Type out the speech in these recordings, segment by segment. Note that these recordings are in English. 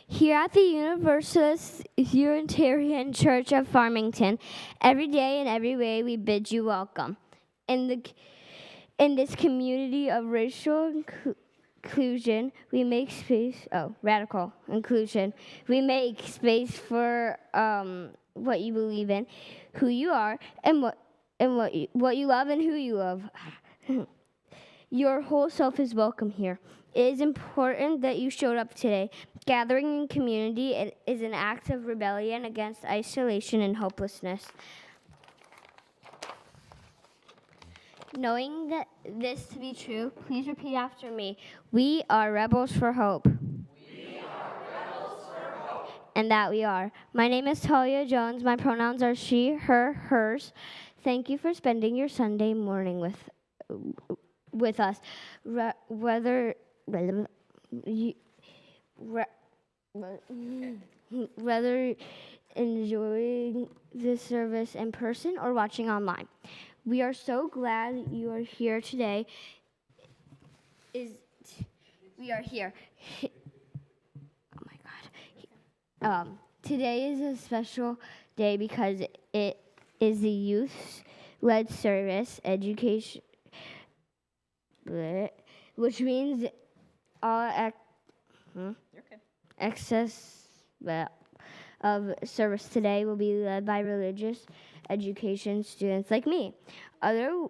Here at the Universalist Unitarian Church of Farmington, every day and every way we bid you welcome. In this community of racial inclusion, we make space. Radical inclusion. We make space for what you believe in, who you are, and what you love and who you love. Your whole self is welcome here. It is important that you showed up today. Gathering in community is an act of rebellion against isolation and hopelessness. Knowing that this to be true, please repeat after me. We are rebels for hope. We are rebels for hope. And that we are. My name is Talia Jones. My pronouns are she, her, hers. Thank you for spending your Sunday morning with us. Whether enjoying this service in person or watching online. We are so glad you are here today. We are here. Oh my God. Today is a special day because it is the youth-led service education, which means all excess of service today will be led by religious education students like me. Other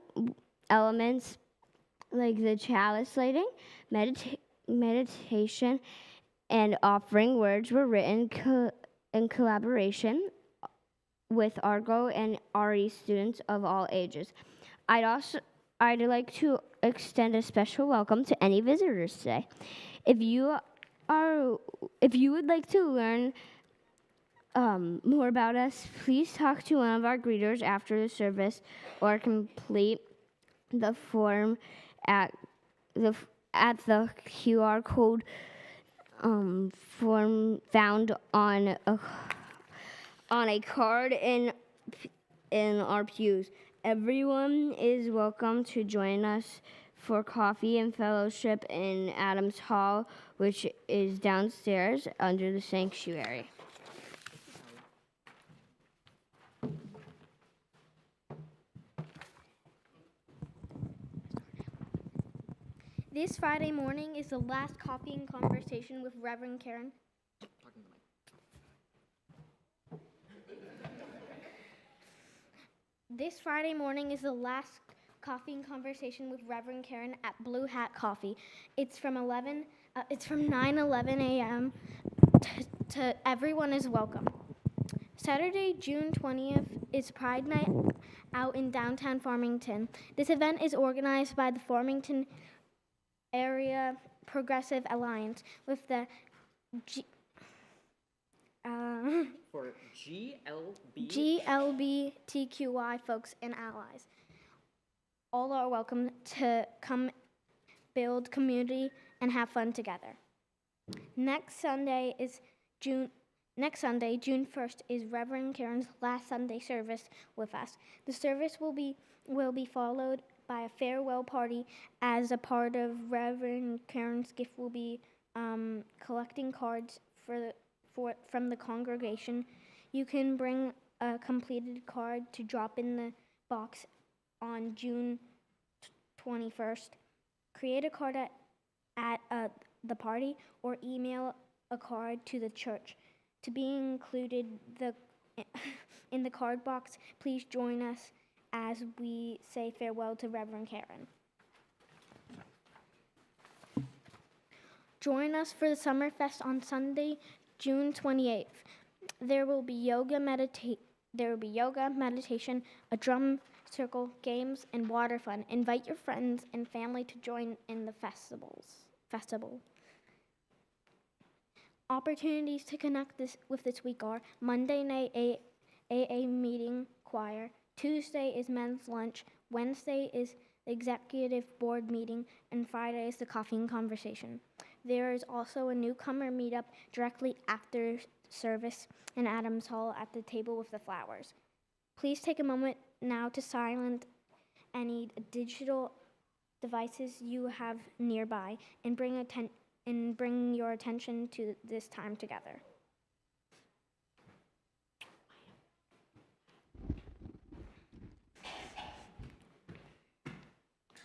elements like the chalice lighting, meditation, and offering words were written in collaboration with Argo and RE students of all ages. I'd like to extend a special welcome to any visitors today. If you would like to learn more about us, please talk to one of our greeters after the service or complete the form at the QR code form found on a card in our pews. Everyone is welcome to join us for coffee and fellowship in Adams Hall, which is downstairs under the sanctuary. This Friday morning is the last coffee and conversation with Reverend Karen. This Friday morning is the last coffee and conversation with Reverend Karen at Blue Hat Coffee. It's from 9:11 a.m. to everyone is welcome. Saturday, June 20th is Pride Night out in downtown Farmington. This event is organized by the Farmington Area Progressive Alliance with the for GLBTQI folks and allies. All are welcome to come build community and have fun together. Next Sunday, June 1st, is Reverend Karen's last Sunday service with us. The service will be followed by a farewell party. As a part of Reverend Karen's gift, will be collecting cards from the congregation. You can bring a completed card to drop in the box on June 21st. Create a card at the party or email a card to the church. To be included in the card box, please join us as we say farewell to Reverend Karen. Join us for the Summer Fest on Sunday, June 28th. There will be yoga, meditation, a drum circle, games, and water fun. Invite your friends and family to join in the festival. Opportunities to connect with this week are Monday night AA meeting choir, Tuesday is men's lunch, Wednesday is the executive board meeting, and Friday is the coffee and conversation. There is also a newcomer meetup directly after service in Adams Hall at the table with the flowers. Please take a moment now to silence any digital devices you have nearby and bring and bring your attention to this time together.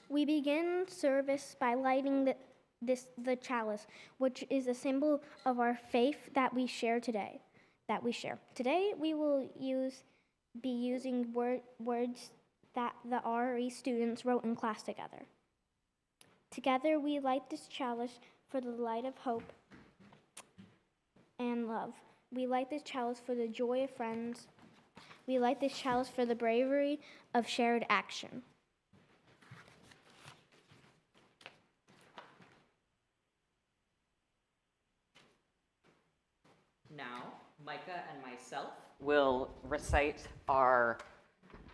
We begin service by lighting the chalice, which is a symbol of our faith that we share today. Today, we will be using words that the RE students wrote in class together. Together, we light this chalice for the light of hope and love. We light this chalice for the joy of friends. We light this chalice for the bravery of shared action. Now, Micah and myself will recite our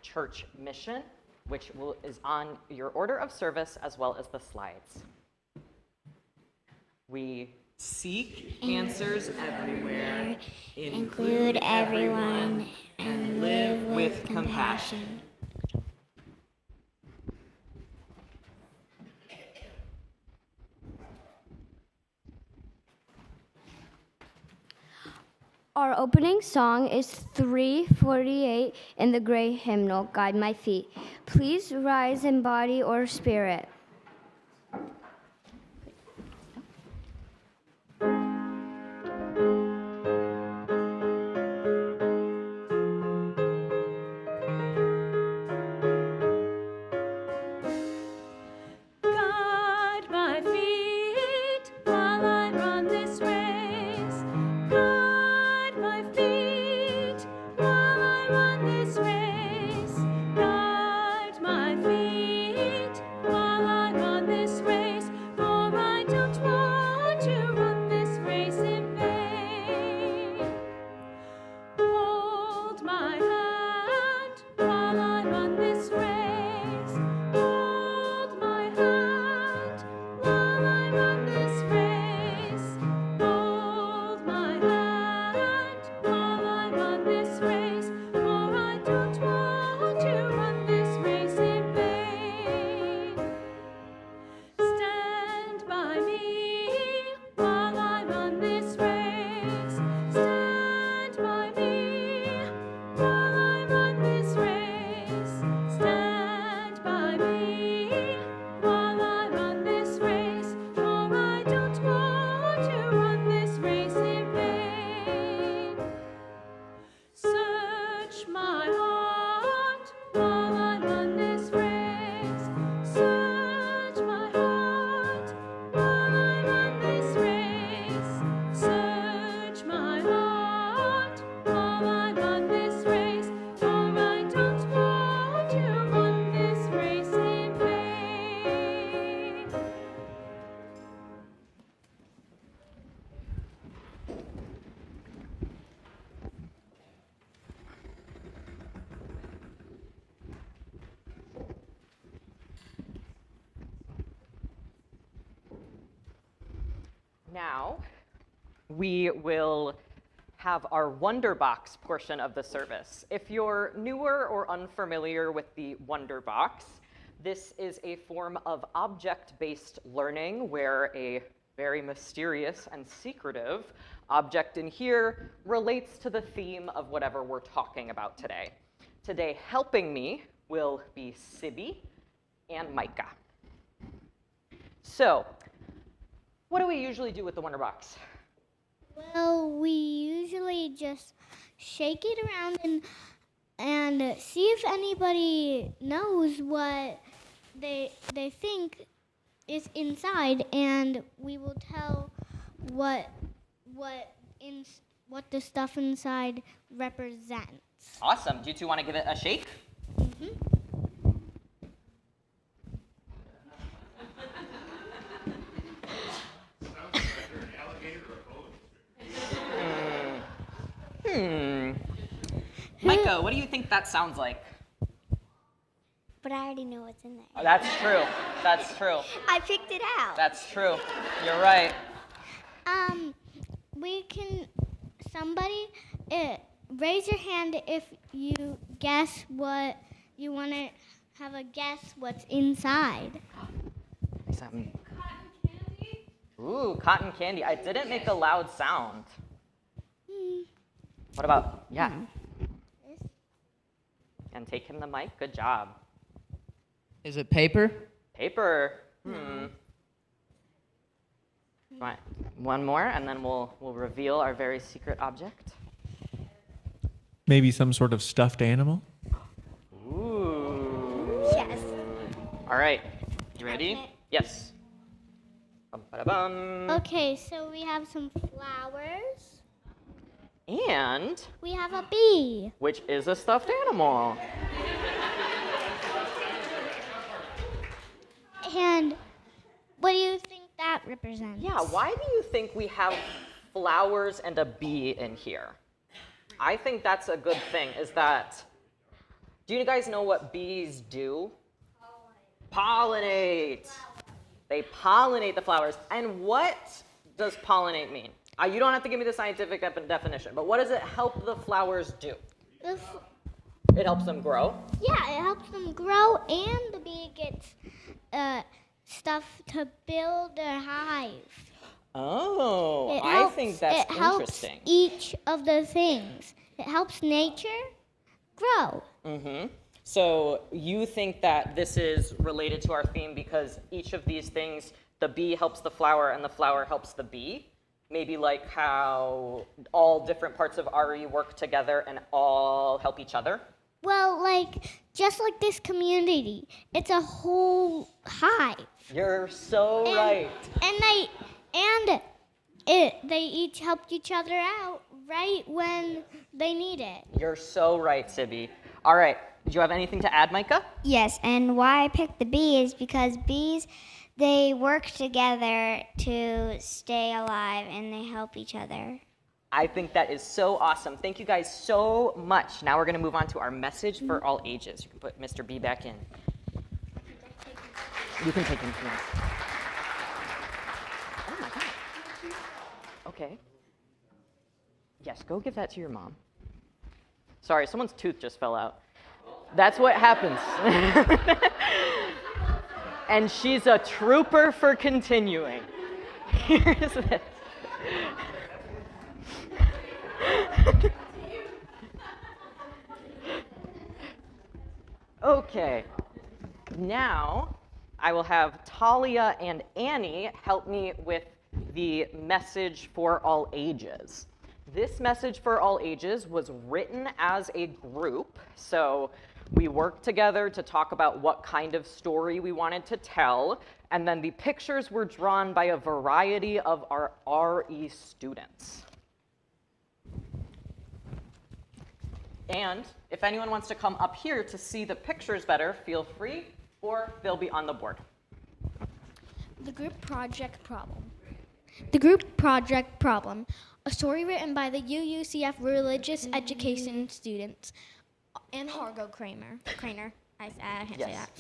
church mission, which is on your order of service as well as the slides. We seek answers everywhere, Include everyone, and live with compassion. Our opening song is 348 in the gray hymnal, Guide My Feet. Please rise in body or spirit. Guide my feet while I run this race. Guide my feet while I run this race. Guide my feet while I run this race. For I don't want to run this race in vain. Hold my hand while I run this race. Hold my hand while I run this race. Hold my hand while I run this race. For I don't want to run this race in vain. Stand by me while I run this race. Stand by me while I run this race. Stand by me while I run this race. For I don't want to run this race in vain. Search my heart while I run this race. Search my heart while I run this race. Search my heart while I run this race. For I don't want to run this race in vain. Now, we will have our Wonder Box portion of the service. If you're newer or unfamiliar with the Wonder Box, this is a form of object-based learning where a very mysterious and secretive object in here relates to the theme of whatever we're talking about today. Today, helping me will be Sibby and Micah. So, what do we usually do with the Wonder Box? Well, we usually just shake it around and see if anybody knows what they think is inside, and we will tell what the stuff inside represents. Awesome. Do you two want to give it a shake? Micah, what do you think that sounds like? But I already know what's in there. Oh, that's true. That's true. I picked it out. That's true. You're right. We can somebody raise your hand if you guess what you want to have a guess what's inside. Ooh, cotton candy. I didn't make a loud sound. What about, yeah. And take him the mic, good job. Is it paper? Paper, Right, one more and then we'll reveal our very secret object. Maybe some sort of stuffed animal? Ooh. Yes. All right, you ready? Yes. Bum-ba-da-bum. Okay, so we have some flowers. And, We have a bee. which is a stuffed animal. And what do you think that represents? Yeah, why do you think we have flowers and a bee in here? I think that's a good thing, is that, do you guys know what bees do? Pollinate. They pollinate the flowers. And what does pollinate mean? You don't have to give me the scientific definition, but what does it help the flowers do? It helps them grow. Yeah, it helps them grow, and the bee gets stuff to build their hive. Oh, I think that's interesting. It helps each of the things. It helps nature grow. Mm-hmm. So you think that this is related to our theme because each of these things, the bee helps the flower and the flower helps the bee? Maybe like how all different parts of RE work together and all help each other? Well, just like this community, it's a whole hive. You're so right. And they each helped each other out right when they need it. You're so right, Sibby. All right, did you have anything to add, Micah? Yes, and why I picked the bee is because bees, they work together to stay alive and they help each other. I think that is so awesome. Thank you guys so much. Now we're going to move on to our message for all ages. You can put Mr. B back in. You can take him too. Oh my God. Okay. Yes, go give that to your mom. Sorry, someone's tooth just fell out. That's what happens. And she's a trooper for continuing. Here's this. Okay, now I will have Talia and Annie help me with the message for all ages. This message for all ages was written as a group, so we worked together to talk about what kind of story we wanted to tell, and then the pictures were drawn by a variety of our RE students. And if anyone wants to come up here to see the pictures better, feel free, or they'll be on the board. The group project problem. The group project problem. A story written by the UUCF religious education students and Hargo Craner. I can't say that.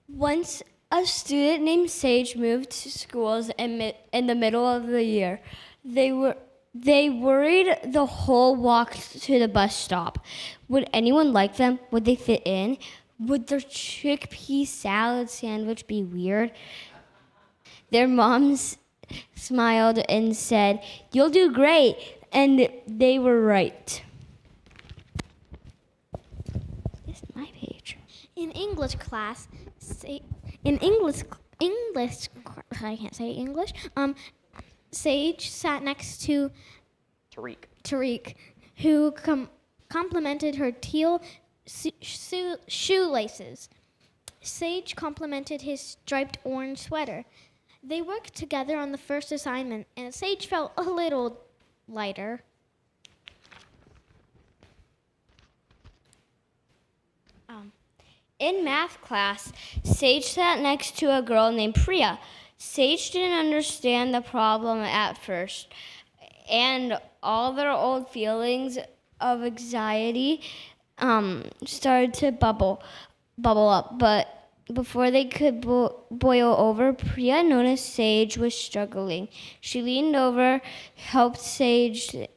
Once a student named Sage moved to schools in the middle of the year. They worried the whole walk to the bus stop. Would anyone like them? Would they fit in? Would their chickpea salad sandwich be weird? Their moms smiled and said, "You'll do great." And they were right. This is my page. In English class, I can't say English. Sage sat next to Tariq, who complimented her teal shoelaces. Sage complimented his striped orange sweater. They worked together on the first assignment, and Sage felt a little lighter. In math class, Sage sat next to a girl named Priya. Sage didn't understand the problem at first, and all their old feelings of anxiety started to bubble up. But before they could boil over, Priya noticed Sage was struggling. She leaned over, helped Sage through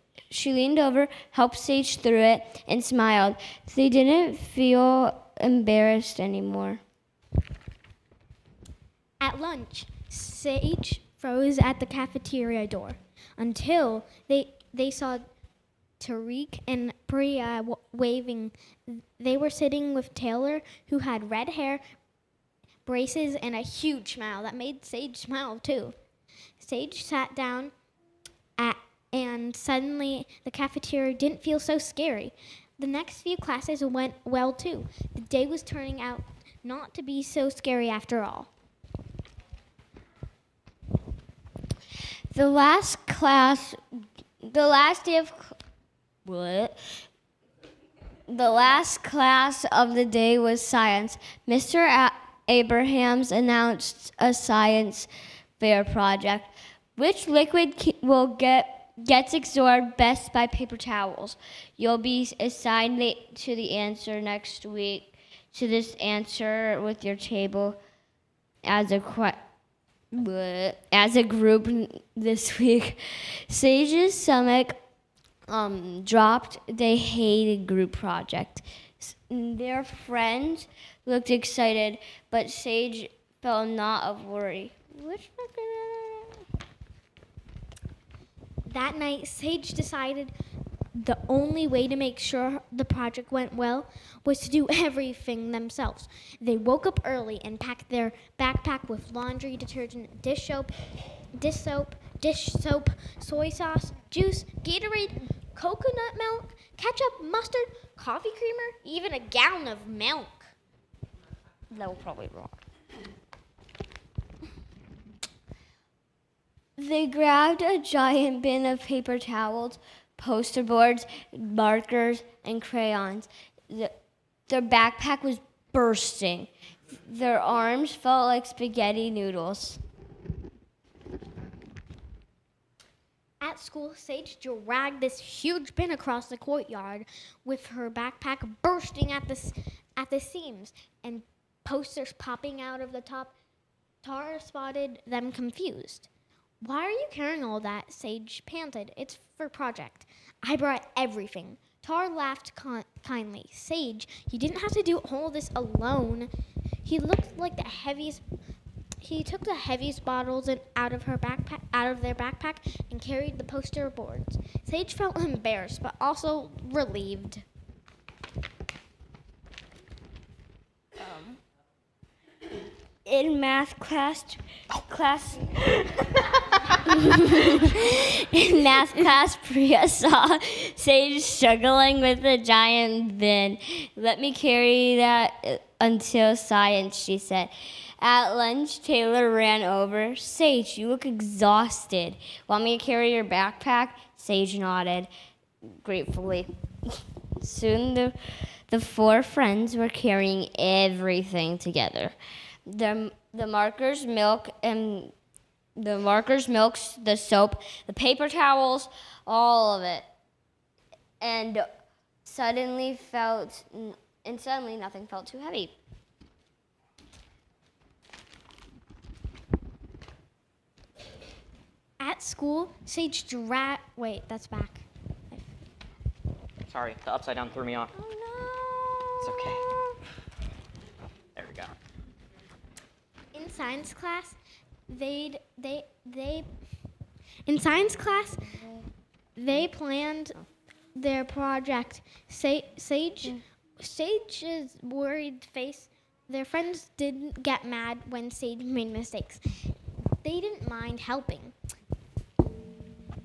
it, and smiled. They didn't feel embarrassed anymore. At lunch, Sage froze at the cafeteria door until they saw Tariq and Priya waving. They were sitting with Taylor, who had red hair, braces, and a huge smile that made Sage smile too. Sage sat down and suddenly the cafeteria didn't feel so scary. The next few classes went well too. The day was turning out not to be so scary after all. The last class, the last day of what? The last class of the day was science. Mr. Abrahams announced a science fair project. Which liquid gets absorbed best by paper towels? You'll be assigned to the answer next week. To this answer with your table as a group this week. Sage's stomach dropped. They hated group project. Their friends looked excited, but Sage felt not of worry. That night, Sage decided the only way to make sure the project went well was to do everything themselves. They woke up early and packed their backpack with laundry detergent, dish soap, soy sauce, juice, Gatorade, coconut milk, ketchup, mustard, coffee creamer, even a gallon of milk. That was probably wrong. They grabbed a giant bin of paper towels, poster boards, markers, and crayons. Their backpack was bursting. Their arms felt like spaghetti noodles. At school, Sage dragged this huge bin across the courtyard with her backpack bursting at the seams and posters popping out of the top. Tara spotted them confused. "Why are you carrying all that?" Sage panted. "It's for project. I brought everything." Tara laughed kindly. "Sage, you didn't have to do all this alone." He looked like the heaviest. He took the heaviest bottles out of their backpack, and carried the poster boards. Sage felt embarrassed, but also relieved. In math class, in math class, Priya saw Sage struggling with a giant bin. "Let me carry that until science," she said. At lunch, Taylor ran over. "Sage, you look exhausted. Want me to carry your backpack?" Sage nodded gratefully. Soon the four friends were carrying everything together. The markers, milks, the soap, the paper towels, all of it. And suddenly nothing felt too heavy. At school, Sage wait, that's back. Sorry, the upside down threw me off. Oh It's okay. There we go. In science class, they planned their project. Sage's worried face. Their friends didn't get mad when Sage made mistakes. They didn't mind helping.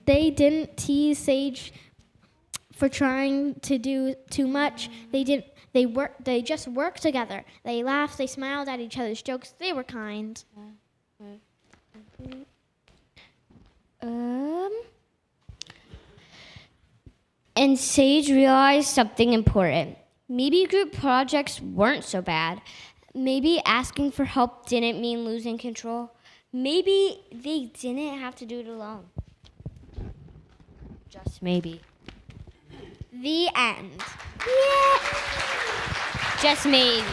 They didn't tease Sage for trying to do too much. They just worked together. They laughed, they smiled at each other's jokes. They were kind. And Sage realized something important. Maybe group projects weren't so bad. Maybe asking for help didn't mean losing control. Maybe they didn't have to do it alone. Just maybe. The end. Yeah. Just maybe.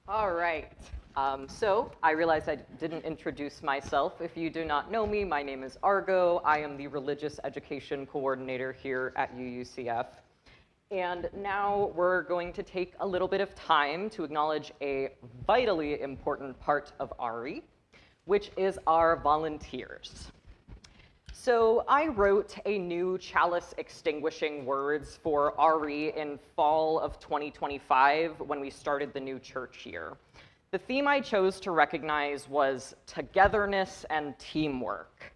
All right. So I realized I didn't introduce myself. If you do not know me, my name is Argo. I am the Religious Education Coordinator here at UUCF. And now we're going to take a little bit of time to acknowledge a vitally important part of RE, which is our volunteers. So I wrote a new chalice extinguishing words for RE in fall of 2025 when we started the new church year. The theme I chose to recognize was togetherness and teamwork.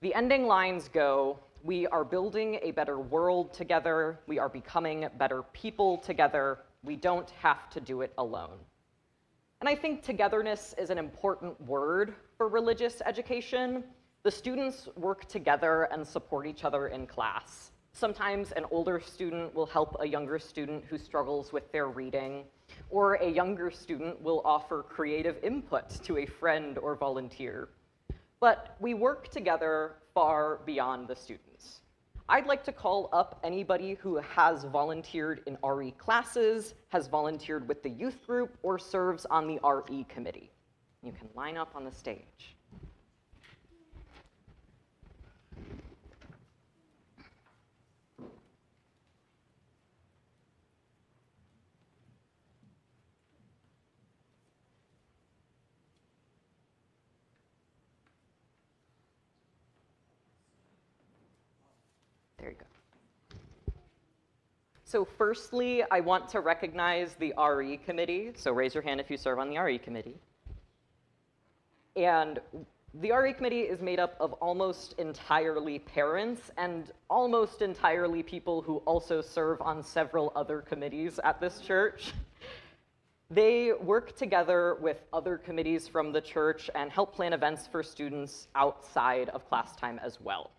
The ending lines go, "We are building a better world together. We are becoming better people together. We don't have to do it alone." And I think togetherness is an important word for religious education. The students work together and support each other in class. Sometimes an older student will help a younger student who struggles with their reading, or a younger student will offer creative input to a friend or volunteer. But we work together far beyond the students. I'd like to call up anybody who has volunteered in RE classes, has volunteered with the youth group, or serves on the RE committee. You can line up on the stage. There you go. So firstly, I want to recognize the RE committee. So raise your hand if you serve on the RE committee. And the RE committee is made up of almost entirely parents and almost entirely people who also serve on several other committees at this church. They work together with other committees from the church and help plan events for students outside of class time as well.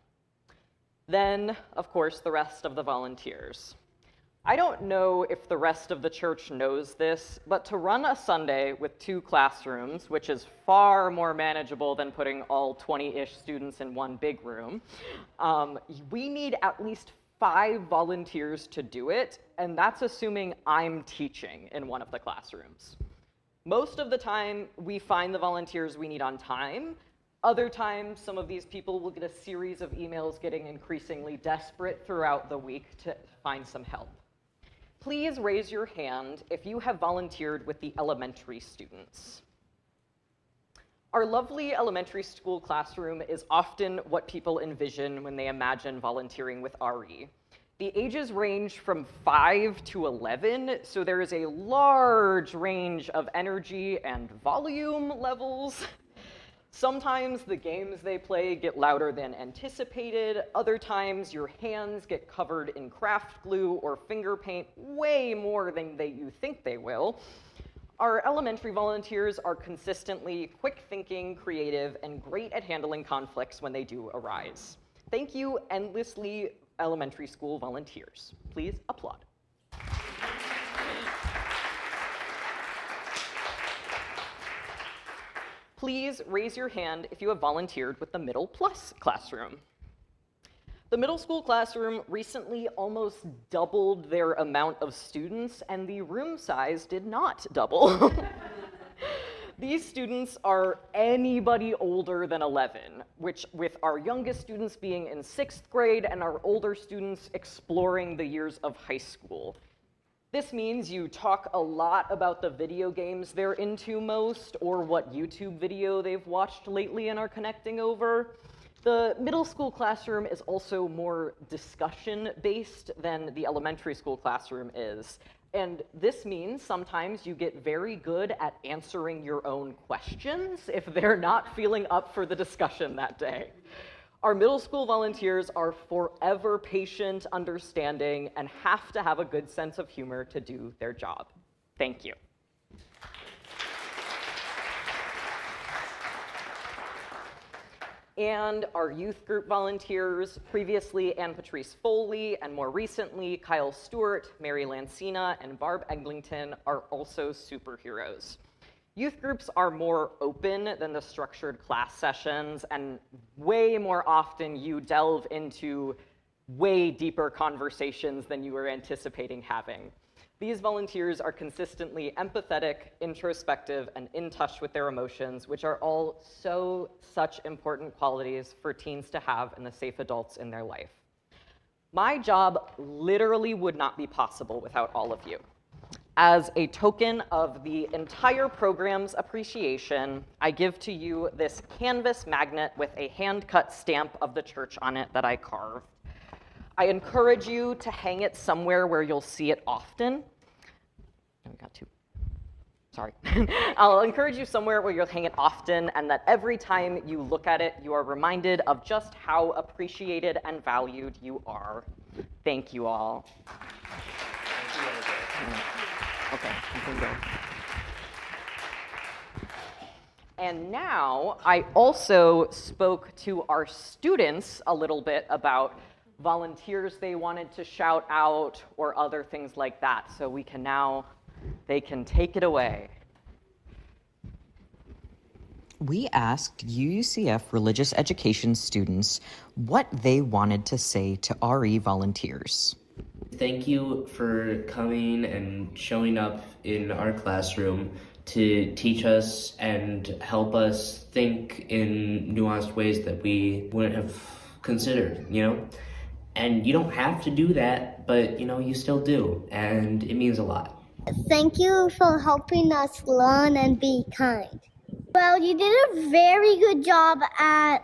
Then, of course, the rest of the volunteers. I don't know if the rest of the church knows this, but to run a Sunday with 2 classrooms, which is far more manageable than putting all 20-ish students in one big room, we need at least 5 volunteers to do it, and that's assuming I'm teaching in one of the classrooms. Most of the time, we find the volunteers we need on time. Other times, some of these people will get a series of emails getting increasingly desperate throughout the week to find some help. Please raise your hand if you have volunteered with the elementary students. Our lovely elementary school classroom is often what people envision when they imagine volunteering with RE. The ages range from 5 to 11, so there is a large range of energy and volume levels. Sometimes the games they play get louder than anticipated. Other times your hands get covered in craft glue or finger paint way more than you think they will. Our elementary volunteers are consistently quick-thinking, creative, and great at handling conflicts when they do arise. Thank you endlessly, elementary school volunteers. Please applaud. Please raise your hand if you have volunteered with the Middle Plus classroom. The middle school classroom recently almost doubled their amount of students, and the room size did not double. These students are anybody older than 11, which with our youngest students being in 6th grade and our older students exploring the years of high school. This means you talk a lot about the video games they're into most or what YouTube video they've watched lately and are connecting over. The middle school classroom is also more discussion-based than the elementary school classroom is. And this means sometimes you get very good at answering your own questions if they're not feeling up for the discussion that day. Our middle school volunteers are forever patient, understanding, and have to have a good sense of humor to do their job. Thank you. And our youth group volunteers, previously Ann Patrice Foley, and more recently Kyle Stewart, Mary Lancina, and Barb Eglinton are also superheroes. Youth groups are more open than the structured class sessions, and way more often you delve into way deeper conversations than you were anticipating having. These volunteers are consistently empathetic, introspective, and in touch with their emotions, which are all such important qualities for teens to have and the safe adults in their life. My job literally would not be possible without all of you. As a token of the entire program's appreciation, I give to you this canvas magnet with a hand-cut stamp of the church on it that I carved. I encourage you to hang it somewhere where you'll see it often. Oh, we got two. Sorry. I'll encourage you somewhere where you'll hang it often, and that every time you look at it, you are reminded of just how appreciated and valued you are. Thank you all. Okay, you can go. And now, I also spoke to our students a little bit about volunteers they wanted to shout out or other things like that. So they can take it away. We asked UUCF religious education students what they wanted to say to RE volunteers. Thank you for coming and showing up in our classroom to teach us and help us think in nuanced ways that we wouldn't have considered, And you don't have to do that, but, you still do, and it means a lot. Thank you for helping us learn and be kind. Well, you did a very good job at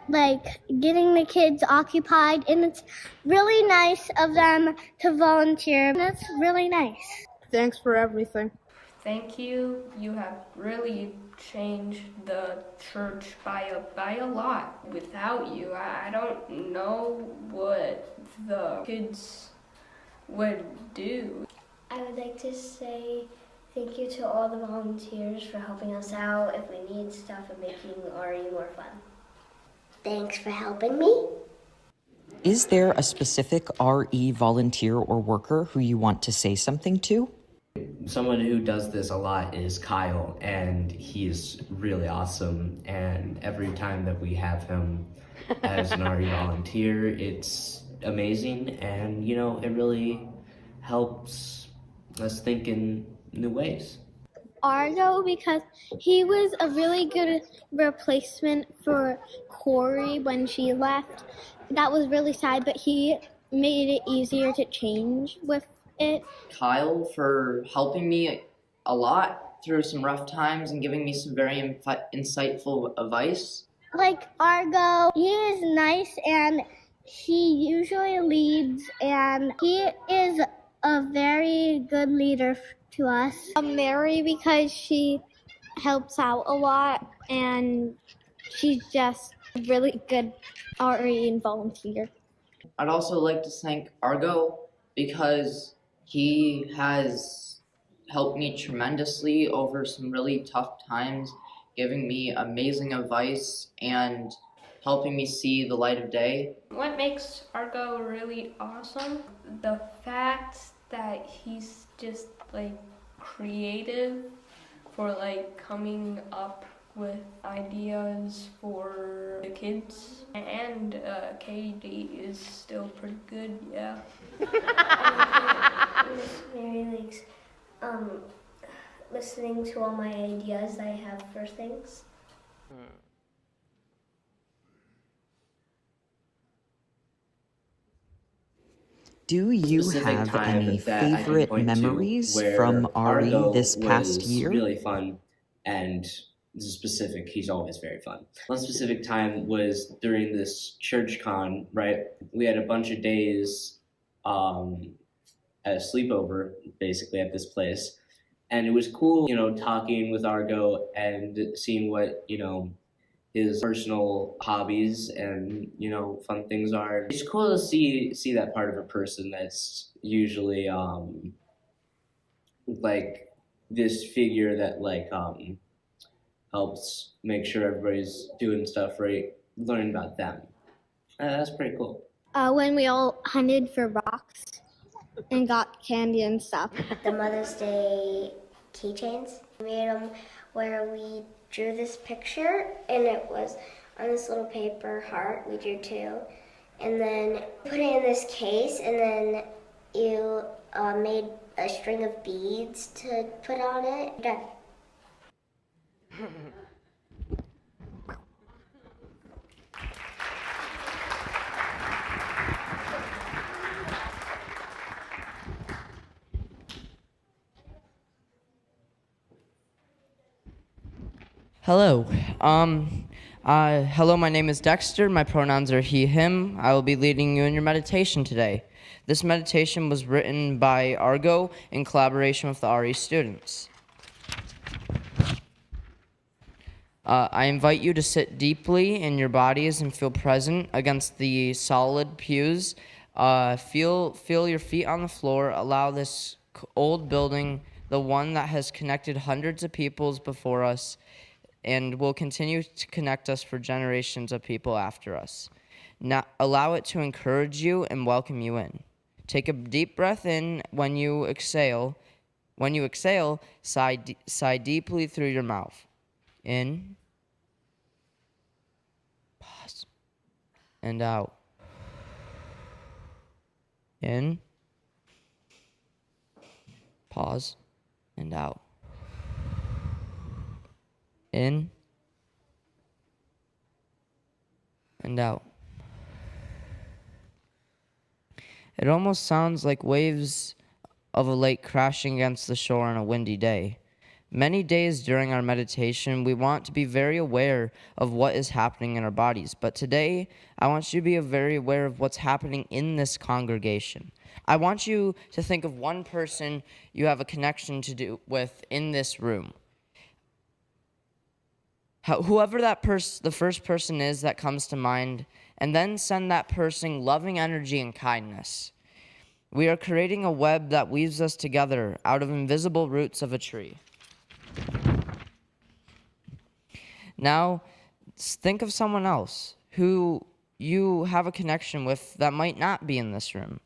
getting the kids occupied, and it's really nice of them to volunteer. That's really nice. Thanks for everything. Thank you. You have really changed the church by a lot. Without you, I don't know what the kids would do. I would like to say thank you to all the volunteers for helping us out if we need stuff and making RE more fun. Thanks for helping me. Is there a specific RE volunteer or worker who you want to say something to? Someone who does this a lot is Kyle, and he's really awesome. And every time that we have him as an RE volunteer, it's amazing, and it really helps us think in new ways. Argo, because he was a really good replacement for Corey when she left. That was really sad, but he made it easier to change with it. Kyle for helping me a lot through some rough times and giving me some very insightful advice. Like Argo, he is nice and he usually leads, and he is a very good leader to us. Mary, because she helps out a lot and she's just a really good RE and volunteer. I'd also like to thank Argo because he has helped me tremendously over some really tough times, giving me amazing advice and helping me see the light of day. What makes Argo really awesome? The fact that he's just creative for coming up with ideas for the kids. And Katie is still pretty good, yeah. Miss Mary likes listening to all my ideas I have for things. Do you have any favorite memories from RE this past year? Really fun, and this is specific. He's always very fun. One specific time was during this church con, right? We had a bunch of days at a sleepover, basically, at this place. And it was cool, talking with Argo and seeing what, his personal hobbies and, fun things are. It's cool to see that part of a person that's usually, this figure that, helps make sure everybody's doing stuff right, learning about them. That's pretty cool. When we all hunted for rocks and got candy and stuff. The Mother's Day keychains. We made them where we drew this picture, and it was on this little paper heart. We drew two, and then put it in this case, and then you made a string of beads to put on it. Done. Hello. Hello, my name is Dexter. My pronouns are he, him. I will be leading you in your meditation today. This meditation was written by Argo in collaboration with the RE students. I invite you to sit deeply in your bodies and feel present against the solid pews. Feel your feet on the floor. Allow this old building, the one that has connected hundreds of peoples before us, and will continue to connect us for generations of people after us. Now, allow it to encourage you and welcome you in. Take a deep breath in when you exhale. When you exhale, sigh deeply through your mouth. In, pause, and out. In, pause, and out. In, and out. It almost sounds like waves of a lake crashing against the shore on a windy day. Many days during our meditation, we want to be very aware of what is happening in our bodies. But today, I want you to be very aware of what's happening in this congregation. I want you to think of one person you have a connection with in this room. Whoever the first person is that comes to mind, and then send that person loving energy and kindness. We are creating a web that weaves us together out of invisible roots of a tree. Now, think of someone else who you have a connection with that might not be in this room,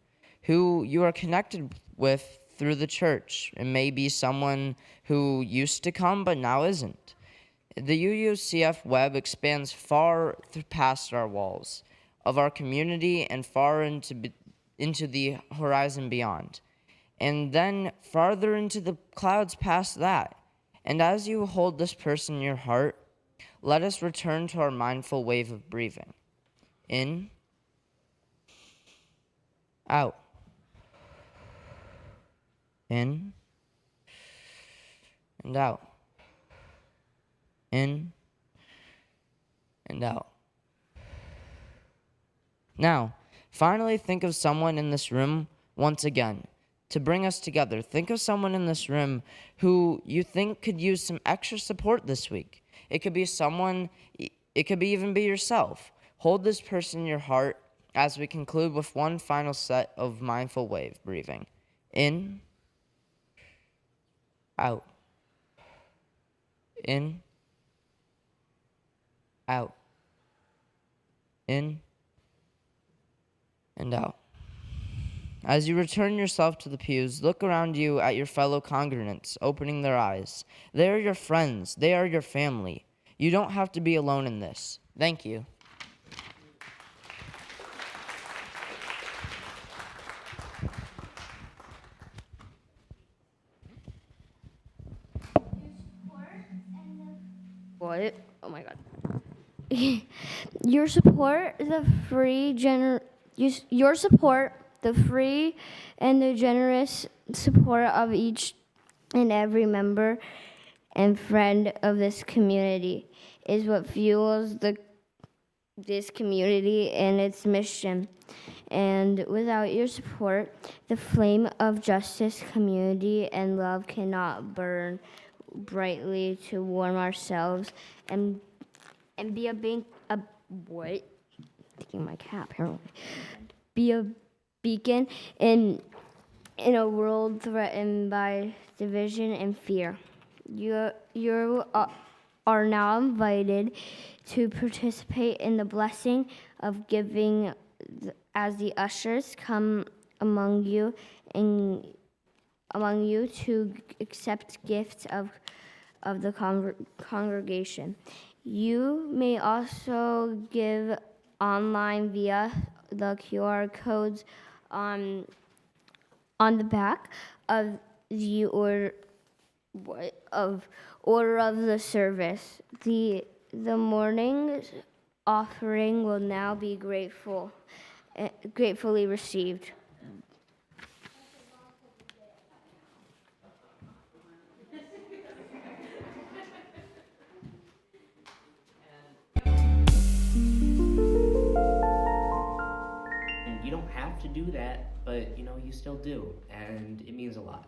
who you are connected with through the church. It may be someone who used to come but now isn't. The UUCF web expands far past our walls of our community and far into the horizon beyond, and then farther into the clouds past that. And as you hold this person in your heart, let us return to our mindful wave of breathing. In, out. In, and out. In, and out. Now, finally think of someone in this room once again to bring us together. Think of someone in this room who you think could use some extra support this week. It could be someone, it could even be yourself. Hold this person in your heart as we conclude with one final set of mindful wave breathing. In, out. In, out. In, and out. As you return yourself to the pews, look around you at your fellow congregants, opening their eyes. They are your friends. They are your family. You don't have to be alone in this. Thank you. What? Oh my god. Your support, the free and the generous support of each and every member and friend of this community is what fuels this community and its mission. And without your support, the flame of justice, community, and love cannot burn brightly to warm ourselves and be what? Taking my cap, apparently. Be a beacon in a world threatened by division and fear. You are now invited to participate in the blessing of giving as the ushers come among you to accept gifts of the congregation. You may also give online via the QR codes on On the back of the order of the service, the morning offering will now be gratefully received. And you don't have to do that, but you still do, and it means a lot.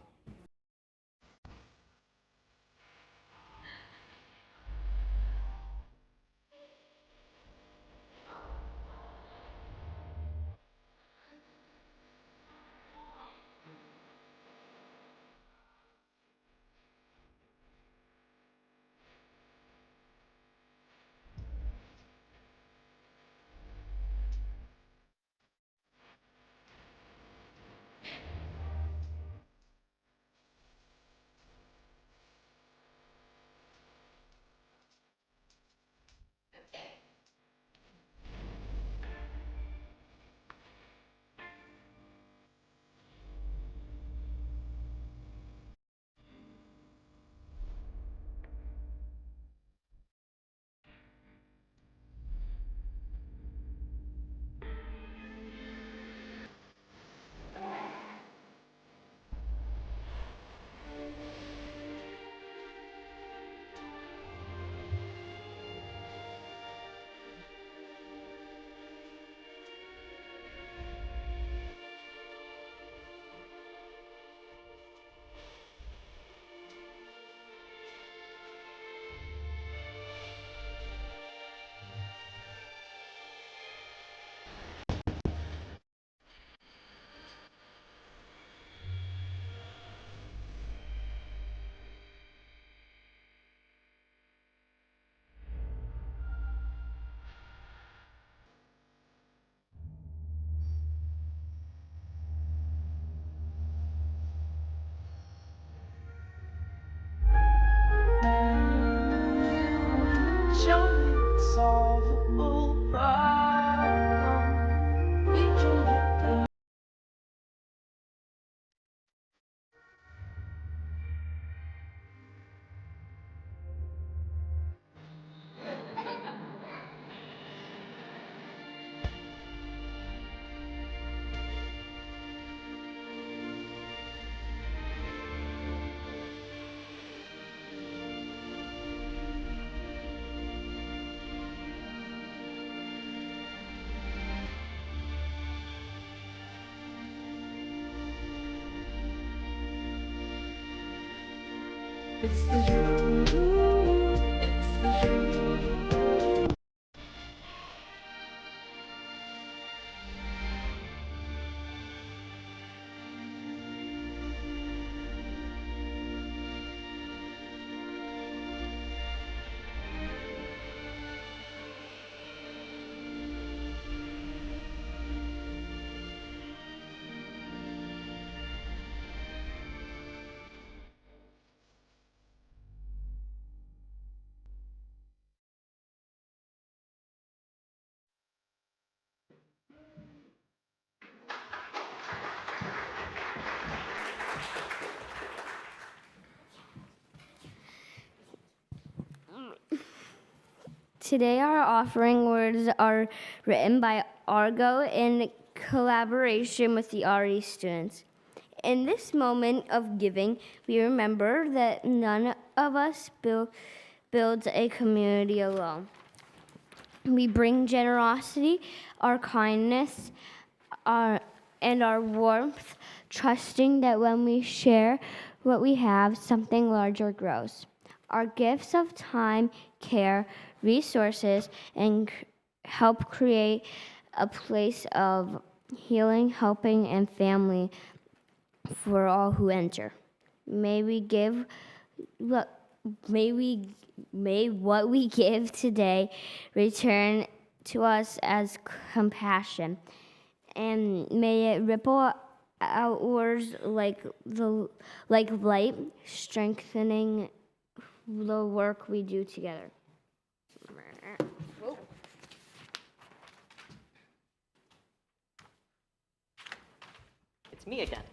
It's the truth. It's the truth. Today, our offering words are written by Argo in collaboration with the RE students. In this moment of giving, we remember that none of us builds a community alone. We bring generosity, our kindness, and our warmth, trusting that when we share what we have, something larger grows. Our gifts of time, care, resources, and help create a place of healing, helping, and family for all who enter. May what we give today return to us as compassion, and may it ripple outwards like light, strengthening the work we do together. It's me again.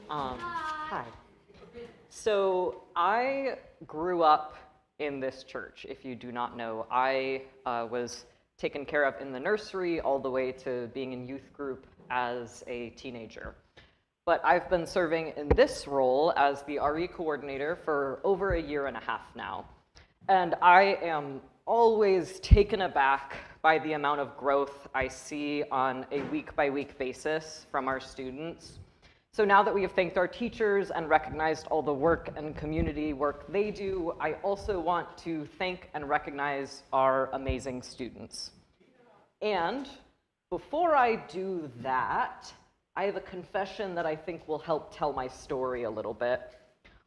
Hi. So I grew up in this church. If you do not know, I was taken care of in the nursery all the way to being in youth group as a teenager. But I've been serving in this role as the RE coordinator for over a year and a half now. And I am always taken aback by the amount of growth I see on a week-by-week basis from our students. So now that we have thanked our teachers and recognized all the work and community work they do, I also want to thank and recognize our amazing students. And before I do that, I have a confession that I think will help tell my story a little bit.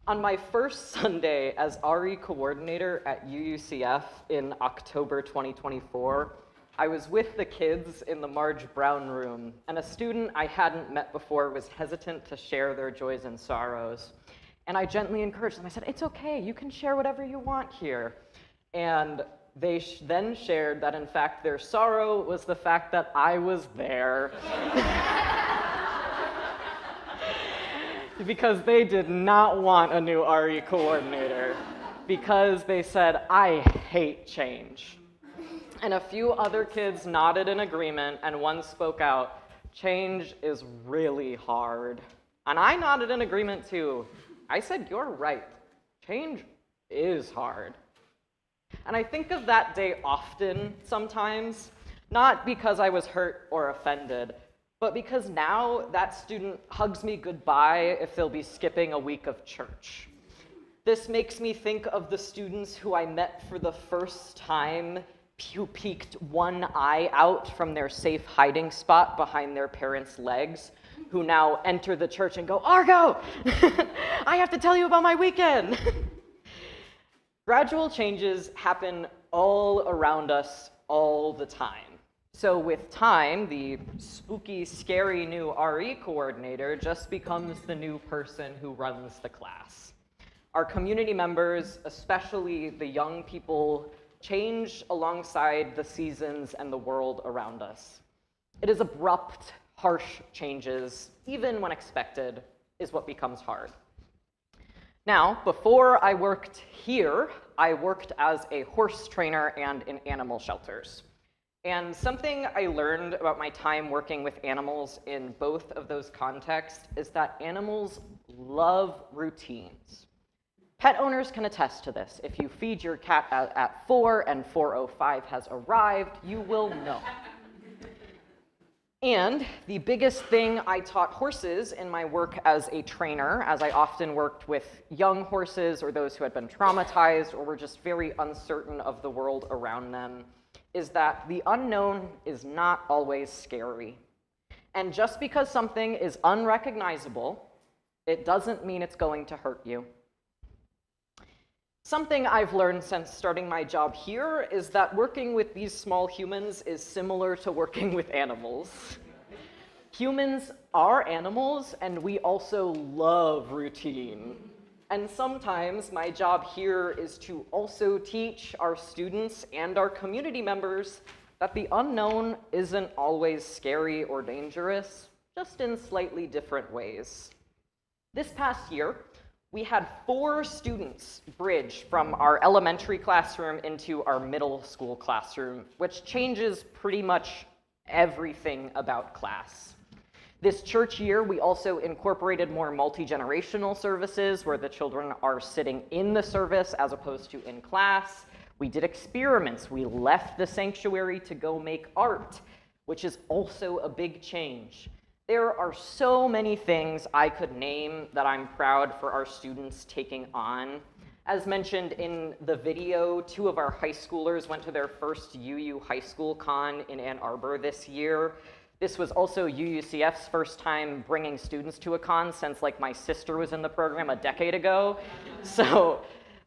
On my first Sunday as RE coordinator at UUCF in October 2024, I was with the kids in the Marge Brown room, and a student I hadn't met before was hesitant to share their joys and sorrows. And I gently encouraged them. I said, "It's okay, you can share whatever you want here." And they then shared that, in fact, their sorrow was the fact that I was there. Because they did not want a new RE coordinator. Because they said, "I hate change." And a few other kids nodded in agreement, and one spoke out, "Change is really hard." And I nodded in agreement too. I said, "You're right. Change is hard." And I think of that day often sometimes, not because I was hurt or offended, but because now that student hugs me goodbye if they'll be skipping a week of church. This makes me think of the students who I met for the first time who peeked one eye out from their safe hiding spot behind their parents' legs, who now enter the church and go, "Argo, I have to tell you about my weekend." Gradual changes happen all around us all the time. So with time, the spooky, scary new RE coordinator just becomes the new person who runs the class. Our community members, especially the young people, change alongside the seasons and the world around us. It is abrupt, harsh changes, even when expected, is what becomes hard. Now, before I worked here, I worked as a horse trainer and in animal shelters. And something I learned about my time working with animals in both of those contexts is that animals love routines. Pet owners can attest to this. If you feed your cat at 4 and 4:05 has arrived, you will know. And the biggest thing I taught horses in my work as a trainer, as I often worked with young horses or those who had been traumatized or were just very uncertain of the world around them, is that the unknown is not always scary. And just because something is unrecognizable, it doesn't mean it's going to hurt you. Something I've learned since starting my job here is that working with these small humans is similar to working with animals. Humans are animals, and we also love routine. And sometimes my job here is to also teach our students and our community members that the unknown isn't always scary or dangerous, just in slightly different ways. This past year, we had 4 students bridge from our elementary classroom into our middle school classroom, which changes pretty much everything about class. This church year, we also incorporated more multi-generational services where the children are sitting in the service as opposed to in class. We did experiments. We left the sanctuary to go make art, which is also a big change. There are so many things I could name that I'm proud for our students taking on. As mentioned in the video, 2 of our high schoolers went to their first UU High School Con in Ann Arbor this year. This was also UUCF's first time bringing students to a con since like my sister was in the program a decade ago. So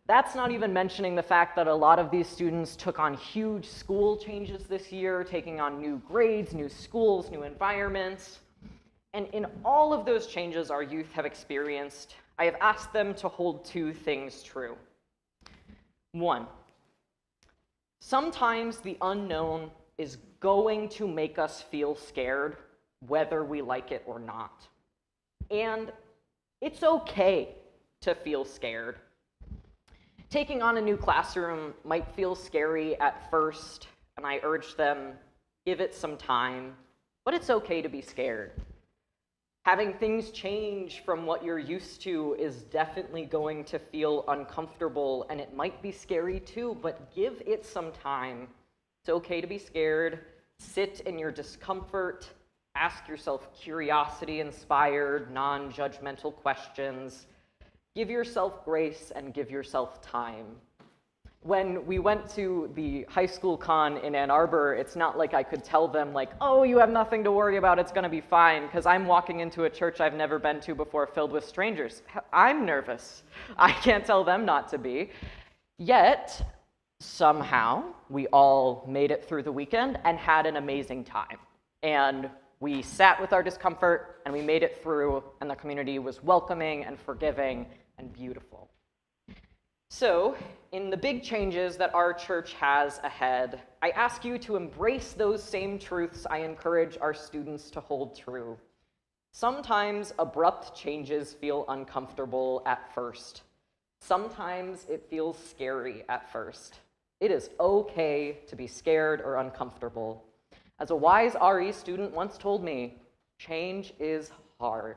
that's not even mentioning the fact that a lot of these students took on huge school changes this year, taking on new grades, new schools, new environments. And in all of those changes our youth have experienced, I have asked them to hold 2 things true. 1, sometimes the unknown is going to make us feel scared, whether we like it or not. And It's okay to feel scared. Taking on a new classroom might feel scary at first, and I urge them, give it some time, but it's okay to be scared. Having things change from what you're used to is definitely going to feel uncomfortable, and it might be scary too, but give it some time. It's okay to be scared. Sit in your discomfort. Ask yourself curiosity-inspired, non-judgmental questions. Give yourself grace and give yourself time. When we went to the high school con in Ann Arbor, it's not like I could tell them like, oh, you have nothing to worry about, it's gonna be fine, because I'm walking into a church I've never been to before filled with strangers. I'm nervous. I can't tell them not to be. Yet, somehow, we all made it through the weekend and had an amazing time. And we sat with our discomfort and we made it through, and the community was welcoming and forgiving and beautiful. So, in the big changes that our church has ahead, I ask you to embrace those same truths I encourage our students to hold true. Sometimes abrupt changes feel uncomfortable at first. Sometimes it feels scary at first. It is okay to be scared or uncomfortable. As a wise RE student once told me, change is hard.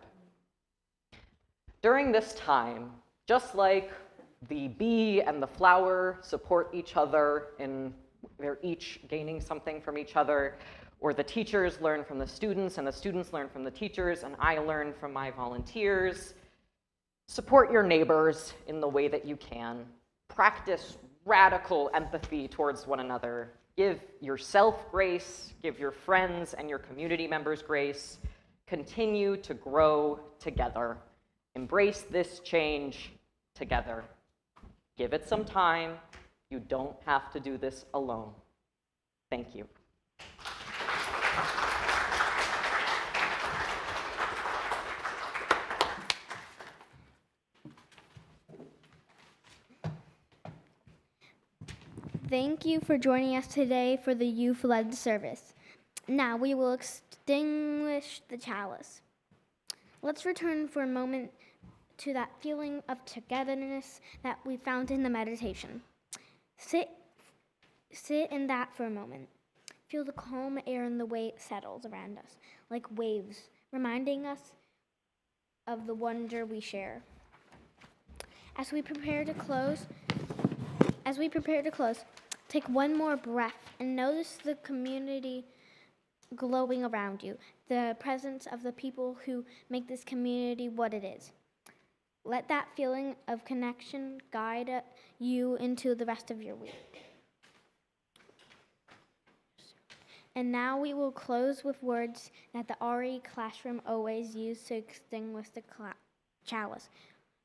During this time, just like the bee and the flower support each other and they're each gaining something from each other, or the teachers learn from the students and the students learn from the teachers and I learn from my volunteers, support your neighbors in the way that you can. Practice radical empathy towards one another. Give yourself grace, give your friends and your community members grace. Continue to grow together. Embrace this change together. Give it some time. You don't have to do this alone. Thank you. Thank you for joining us today for the youth-led service. Now we will extinguish the chalice. Let's return for a moment to that feeling of togetherness that we found in the meditation. Sit in that for a moment. Feel the calm air and the way it settles around us, like waves, reminding us of the wonder we share. As we prepare to close, take one more breath and notice the community glowing around you, the presence of the people who make this community what it is. Let that feeling of connection guide you into the rest of your week. And now we will close with words that the RE classroom always used to extinguish the chalice.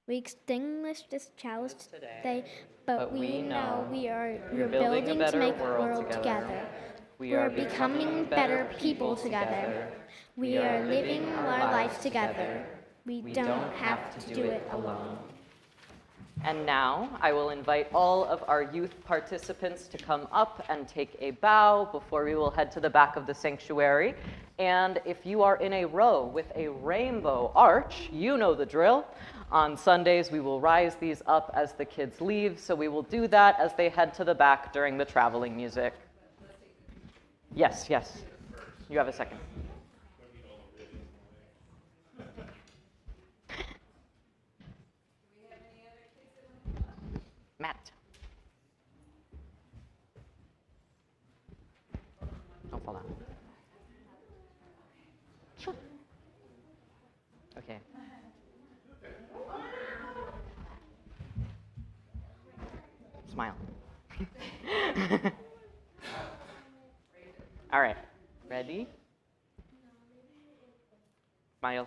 We extinguish this chalice today, but we know you're building to make a world together. We are becoming better people together. We are living our life together. We don't have to do it alone. And now I will invite all of our youth participants to come up and take a bow before we will head to the back of the sanctuary. And if you are in a row with a rainbow arch, you know the drill. On Sundays, we will rise these up as the kids leave, so we will do that as they head to the back during the traveling music. Yes. You have a second. Matt. Don't fall down. Sure. Okay. Smile. All right. Ready? Smile.